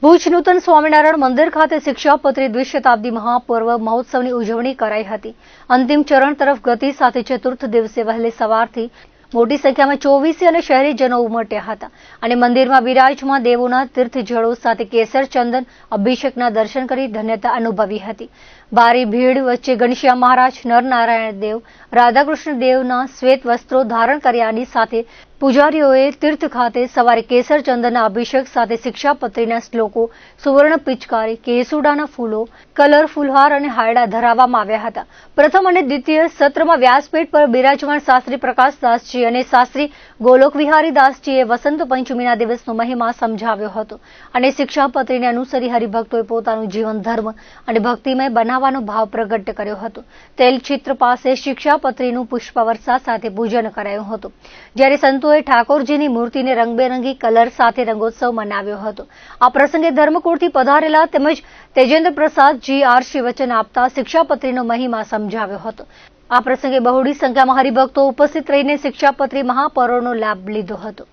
ભુજ નૂતન સ્વામિનારાયણ મંદિર ખાતે શિક્ષાપત્રી દ્વિશતાબ્દી મહાપર્વ મહોત્સવની ઉજવણી કરાઈ હતી. અંતિમ ચરણ તરફ ગતિ સાથે ચતુર્થ દિવસે વહેલી સવારથી મોટી સંખ્યામાં ચોવીસી અને શહેરીજનો ઉમટ્યા હતા અને મંદિરમાં બિરાજમાન દેવોના તીર્થજળો સાથે કેસર ચંદન અભિષેકના દર્શન કરી ધન્યતા અનુભવી હતી. ભારે ભીડ વચ્ચે ઘનશ્યામ મહારાજ, નરનારાયણ દેવ, રાધાકૃષ્ણ દેવના શ્વેત વસ્ત્રો ધારણ કર્યાની સાથે પૂજારીઓએ તીર્થ ખાતે સવારે કેસર ચંદનના અભિષેક સાથે શિક્ષાપત્રીના શ્લોકો, સુવર્ણ પિચકારી, કેસુડાના ફૂલો, કલર ફૂલહાર અને હાયડા ધરાવવામાં આવ્યા હતા. પ્રથમ અને દ્વિતીય સત્રમાં વ્યાસપીઠ પર બિરાજમાન શાસ્ત્રી પ્રકાશદાસજી અને શાસ્ત્રી ગોલોક વિહારી દાસજીએ વસંત પંચમીના દિવસનો મહિમા સમજાવ્યો હતો અને શિક્ષાપત્રીને અનુસરી હરિભક્તોએ પોતાનું જીવન ધર્મ અને ભક્તિમય બનાવવાનો ભાવ પ્રગટ કર્યો હતો. તેલચિત્ર પાસે શિક્ષાપત્રીનું પુષ્પવર્ષા સાથે પૂજન કરાયું હતું, જ્યારે સંતોએ ઠાકોરજીની મૂર્તિને રંગબેરંગી કલર સાથે રંગોત્સવ મનાવ્યો હતો. આ પ્રસંગે ધર્મકુળથી પધારેલા તેમજ તેજેન્દ્ર પ્રસાદજી આરસી વચન આપતા શિક્ષાપત્રીનો મહિમા સમજાવ્યો હતો. આ પ્રસંગે બહોળી સંખ્યામાં હરિભક્તો ઉપસ્થિત રહીને શિક્ષાપત્રી મહાપર્વનો લાભ લીધો હતો.